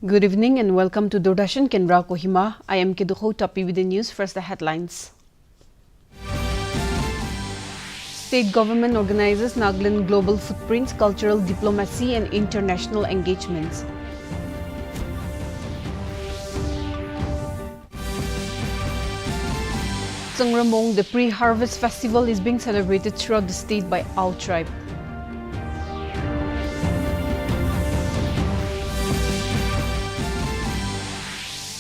Good evening and welcome to Doordarshan Kendra Kohima. I am Keduho Tapi with the news. First, the headlines. State government organizes Nagaland Global Footprints, Cultural Diplomacy and International Engagements. Tsangramong, the pre-harvest festival is being celebrated throughout the state by Ao tribe.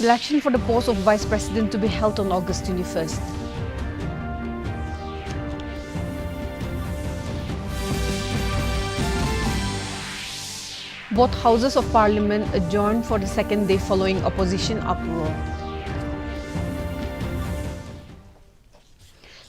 Election for the post of Vice President to be held on August 21st. Both houses of parliament adjourned for the second day following opposition uproar.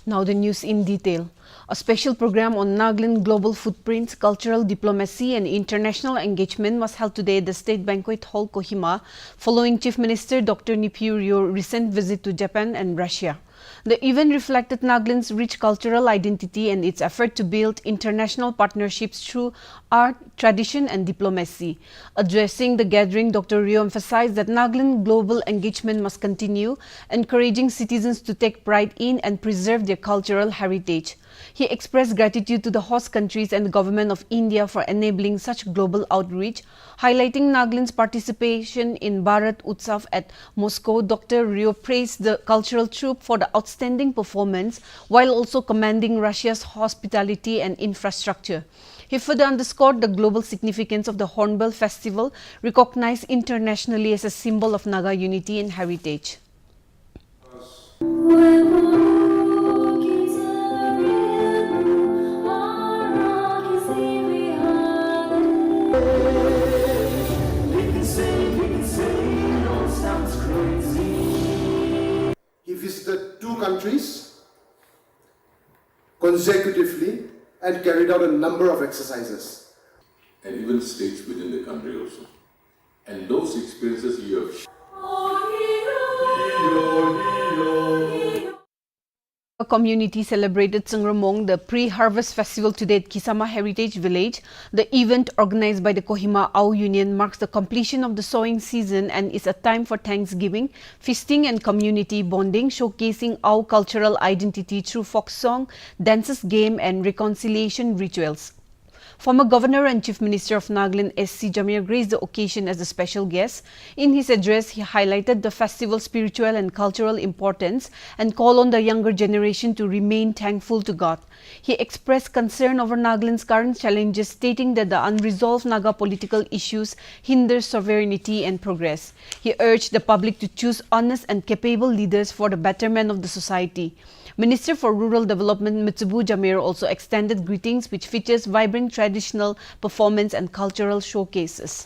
Now the news in detail. A special program on Nagaland Global Footprints, Cultural Diplomacy and International Engagement was held today at the State Banquet Hall, Kohima, following Chief Minister Dr. Neiphiu Rio's recent visit to Japan and Russia. The event reflected Nagaland's rich cultural identity and its effort to build international partnerships through art, tradition and diplomacy. Addressing the gathering, Dr. Rio emphasized that Nagaland global engagement must continue, encouraging citizens to take pride in and preserve their cultural heritage. He expressed gratitude to the host countries and the Government of India for enabling such global outreach. Highlighting Nagaland's participation in Bharat Utsav at Moscow, Dr. Rio praised the cultural troupe for the outstanding performance while also commending Russia's hospitality and infrastructure. He further underscored the global significance of the Hornbill Festival, recognized internationally as a symbol of Naga unity and heritage. He visited two countries consecutively and carried out a number of exercises. And even states within the country also. And those experiences you have A community celebrated Tsangramong, the pre-harvest festival today at Kisama Heritage Village. The event, organized by the Kohima Ao Union, marks the completion of the sowing season and is a time for thanksgiving, feasting and community bonding, showcasing Ao cultural identity through folk song, dances, game and reconciliation rituals. Former Governor and Chief Minister of Nagaland S.C. Jamir graced the occasion as a special guest. In his address, he highlighted the festival's spiritual and cultural importance and called on the younger generation to remain thankful to God. He expressed concern over Nagaland's current challenges, stating that the unresolved Naga political issues hinder sovereignty and progress. He urged the public to choose honest and capable leaders for the betterment of the society. Minister for Rural Development Mitsubu Jamir also extended greetings, which features vibrant traditional performance and cultural showcases.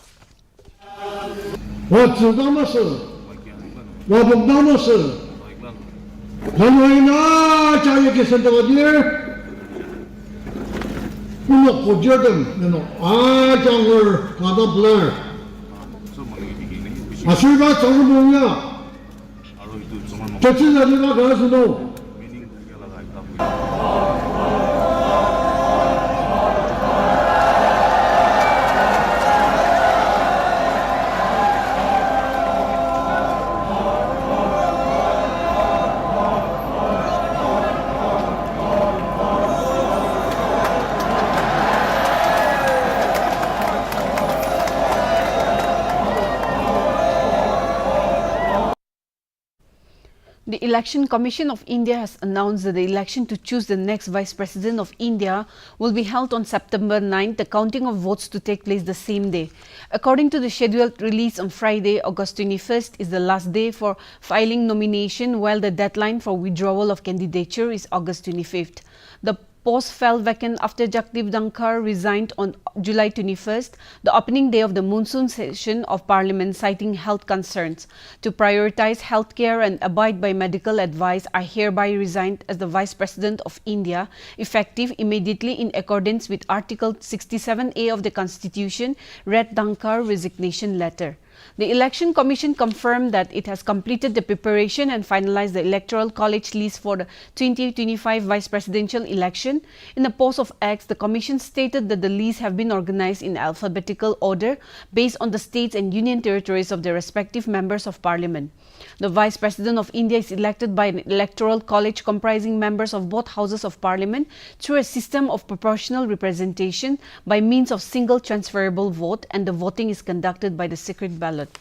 The Election Commission of India has announced that the election to choose the next Vice President of India will be held on September 9th, the counting of votes to take place the same day. According to the schedule released on Friday, August 21st is the last day for filing nomination, while the deadline for withdrawal of candidature is August 25th. The post fell vacant after Jagdeep Dhankar resigned on July 21st, the opening day of the monsoon session of Parliament, citing health concerns. To prioritize healthcare and abide by medical advice, I hereby resigned as the Vice President of India, effective immediately in accordance with Article 67A of the Constitution, read Dhankar resignation letter. The Election Commission confirmed that it has completed the preparation and finalized the Electoral College list for the 2025 Vice Presidential election. In a post of X, the Commission stated that the lists have been organized in alphabetical order based on the states and union territories of their respective members of parliament. The Vice President of India is elected by an electoral college comprising members of both houses of parliament through a system of proportional representation by means of single transferable vote, and the voting is conducted by the secret ballot.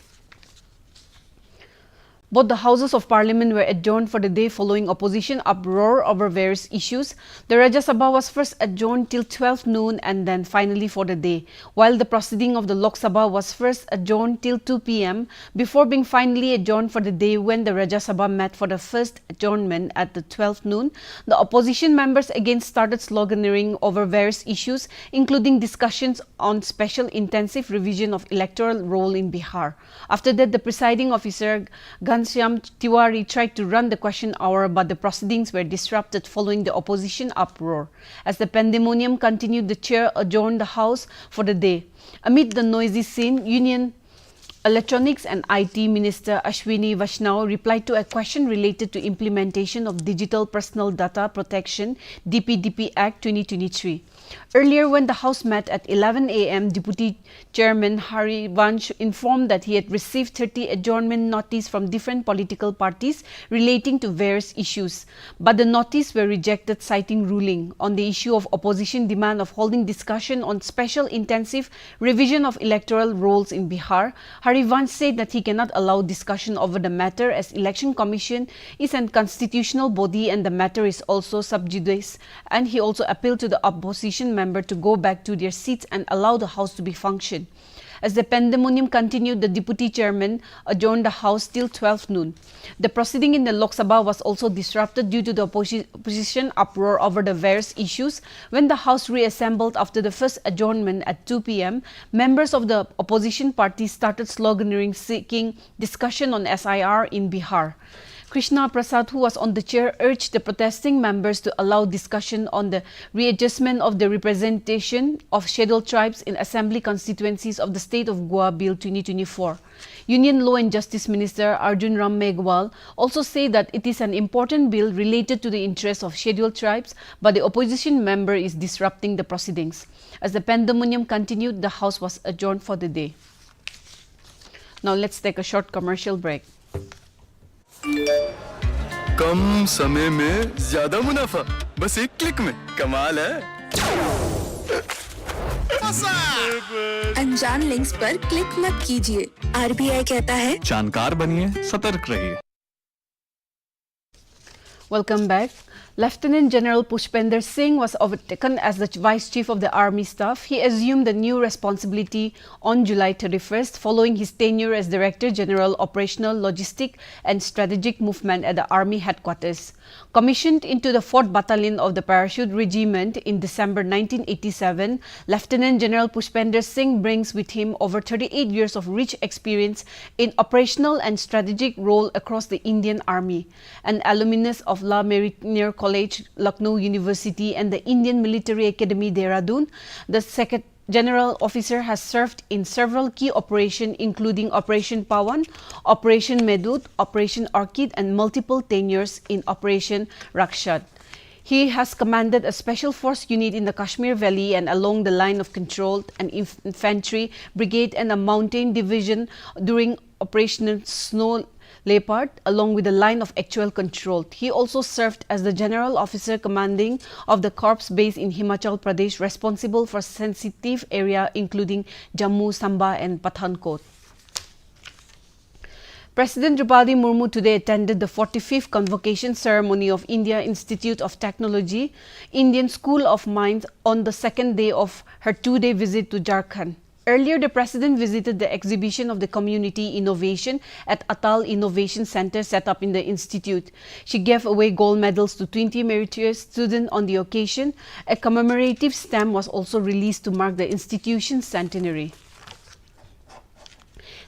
Both the Houses of Parliament were adjourned for the day following opposition uproar over various issues. The Rajya Sabha was first adjourned till 12 noon and then finally for the day, while the proceeding of the Lok Sabha was first adjourned till 2 p.m. before being finally adjourned for the day when the Rajya Sabha met for the first adjournment at the 12 noon. The opposition members again started sloganeering over various issues, including discussions on special intensive revision of electoral roll in Bihar. After that, the presiding officer Ghanshyam Tiwari tried to run the question hour, but the proceedings were disrupted following the opposition uproar. As the pandemonium continued, the chair adjourned the House for the day. Amid the noisy scene, Union Electronics and IT Minister Ashwini Vaishnaw replied to a question related to implementation of Digital Personal Data Protection DPDP Act 2023. Earlier, when the House met at 11 a.m., Deputy Chairman Harivansh informed that he had received 30 adjournment notices from different political parties relating to various issues. But the notices were rejected, citing ruling on the issue of opposition demand of holding discussion on special intensive revision of electoral rolls in Bihar. Harivansh said that he cannot allow discussion over the matter as Election Commission is an constitutional body and the matter is also sub judice, and he also appealed to the opposition member to go back to their seats and allow the House to be function. As the pandemonium continued, the Deputy Chairman adjourned the House till 12 noon. The proceeding in the Lok Sabha was also disrupted due to the opposition uproar over the various issues. When the House reassembled after the first adjournment at 2 p.m., members of the opposition party started sloganeering seeking discussion on SIR in Bihar. Krishna Prasad, who was on the chair, urged the protesting members to allow discussion on the readjustment of the representation of scheduled tribes in assembly constituencies of the state of Goa Bill 2024. Union Law and Justice Minister Arjun Ram Meghwal also said that it is an important bill related to the interests of scheduled tribes, but the opposition member is disrupting the proceedings. As the pandemonium continued, the House was adjourned for the day. Now let's take a short commercial break. कम समय में ज्यादा मुनाफा बस एक click में कमाल है अनजान लिंक्स पर क्लिक मत कीजिए आरबीआई कहता है जानकार बनिए सतर्क रहिए Welcome back. Lieutenant General Pushpender Singh was overtaken as the Vice Chief of the Army Staff. He assumed the new responsibility on July 31st following his tenure as Director General Operational, Logistic and Strategic Movement at the Army Headquarters. Commissioned into the 4th Battalion of the Parachute Regiment in December 1987, Lieutenant General Pushpender Singh brings with him over 38 years of rich experience in operational and strategic role across the Indian Army. An alumnus of La Mariniere College, Lucknow University and the Indian Military Academy, Dehradun, the second General Officer has served in several key operations including Operation Pawan, Operation Medut, Operation Orchid and multiple tenures in Operation Rakshad. He has commanded a special force unit in the Kashmir Valley and along the line of control, an infantry brigade and a mountain division during Operation Snow Leopard along with the line of actual control. He also served as the General Officer commanding of the Corps base in Himachal Pradesh responsible for sensitive area including Jammu, Samba and Pathankot. President Draupadi Murmu today attended the 45th convocation ceremony of India Institute of Technology, Indian School of Mines on the second day of her two-day visit to Jharkhand. Earlier, the President visited the exhibition of the community innovation at Atal Innovation Center set up in the institute. She gave away gold medals to 20 meritorious students on the occasion. A commemorative stamp was also released to mark the institution's centenary.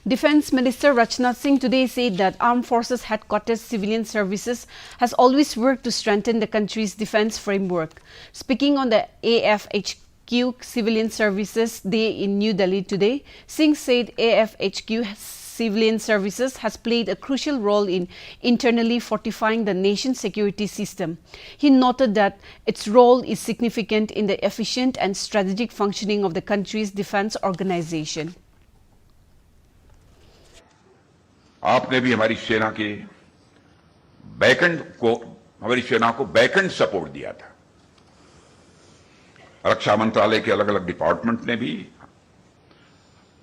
Defence Minister Rajnath Singh today said that Armed Forces Headquarters Civilian Services has always worked to strengthen the country's defence framework. Speaking on the AFHQ Civilian Services Day in New Delhi today, Singh said AFHQ Civilian Services has played a crucial role in internally fortifying the nation's security system. He noted that its role is significant in the efficient and strategic functioning of the country's defense organization. आपने भी हमारी सेना को backend support दिया था। रक्षा मंत्रालय के अलग अलग डिपार्टमेंट ने भी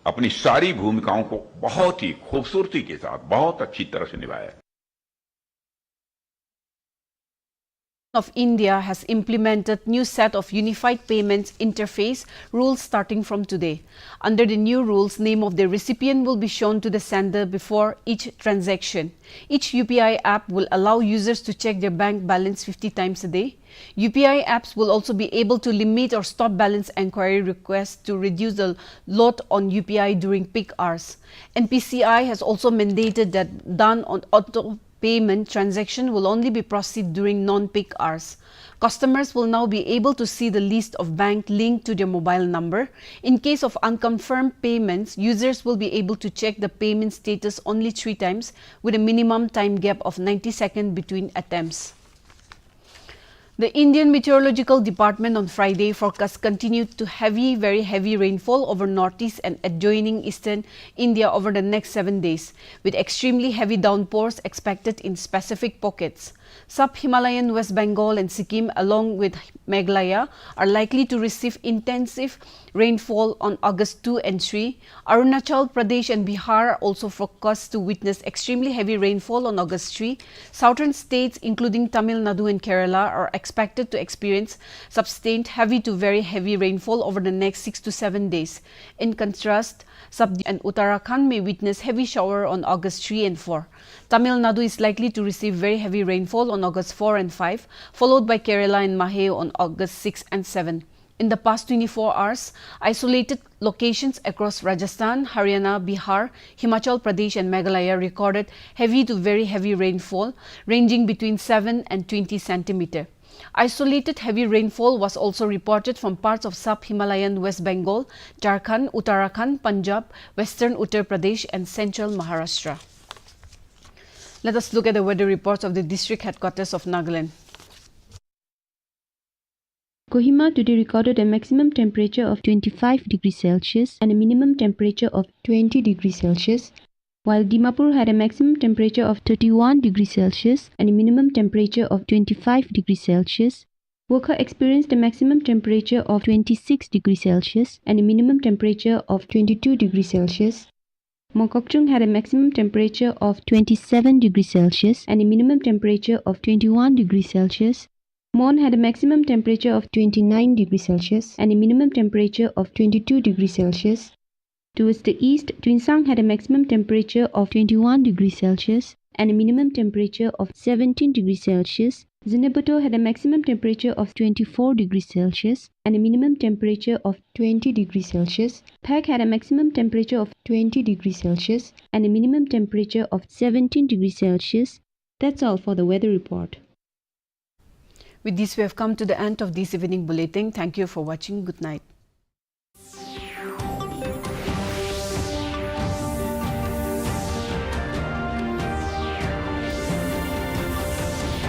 अपनी सारी भूमिकाओं को बहुत ही खूबसूरती के साथ बहुत अच्छी तरह से निभाया। of India has implemented new set of unified payments interface rules starting from today. Under the new rules, name of the recipient will be shown to the sender before each transaction. Each UPI app will allow users to check their bank balance 50 times a day. UPI apps will also be able to limit or stop balance enquiry requests to reduce the load on UPI during peak hours. NPCI has also mandated that done on auto payment transaction will only be processed during non-peak hours. Customers will now be able to see the list of banks linked to their mobile number. In case of unconfirmed payments, users will be able to check the payment status only 3 times with a minimum time gap of 90 seconds between attempts. The Indian Meteorological Department on Friday forecast continued to very heavy rainfall over northeast and adjoining eastern India over the next 7 days, with extremely heavy downpours expected in specific pockets. Sub-Himalayan West Bengal and Sikkim along with Meghalaya are likely to receive intensive rainfall on August 2 and 3. Arunachal Pradesh and Bihar are also forecast to witness extremely heavy rainfall on August 3. Southern states including Tamil Nadu and Kerala are expected to experience sustained heavy to very heavy rainfall over the next 6 to 7 days. In contrast, Sabdi and Uttarakhand may witness heavy shower on August 3 and 4. Tamil Nadu is likely to receive very heavy rainfall on August 4 and 5, followed by Kerala and Mahe on August 6 and 7. In the past 24 hours, isolated locations across Rajasthan, Haryana, Bihar, Himachal Pradesh and Meghalaya recorded heavy to very heavy rainfall ranging between 7 and 20 centimeters. Isolated heavy rainfall was also reported from parts of sub-Himalayan West Bengal, Jharkhand, Uttarakhand, Punjab, Western Uttar Pradesh and Central Maharashtra. Let us look at the weather reports of the district headquarters of Nagaland. Kohima today recorded a maximum temperature of 25 degrees Celsius and a minimum temperature of 20 degrees Celsius, while Dimapur had a maximum temperature of 31 degrees Celsius and a minimum temperature of 25 degrees Celsius. Wokha experienced a maximum temperature of 26 degrees Celsius and a minimum temperature of 22 degrees Celsius. Mokokchung had a maximum temperature of 27 degrees Celsius and a minimum temperature of 21 degrees Celsius. Mon had a maximum temperature of 29 degrees Celsius and a minimum temperature of 22 degrees Celsius. Towards the east, Twinsang had a maximum temperature of 21 degrees Celsius and a minimum temperature of 17 degrees Celsius. Zinabuto had a maximum temperature of 24 degrees Celsius and a minimum temperature of 20 degrees Celsius. Phek had a maximum temperature of 20 degrees Celsius and a minimum temperature of 17 degrees Celsius. That's all for the weather report. With this, we have come to the end of this evening bulletin. Thank you for watching. Good night.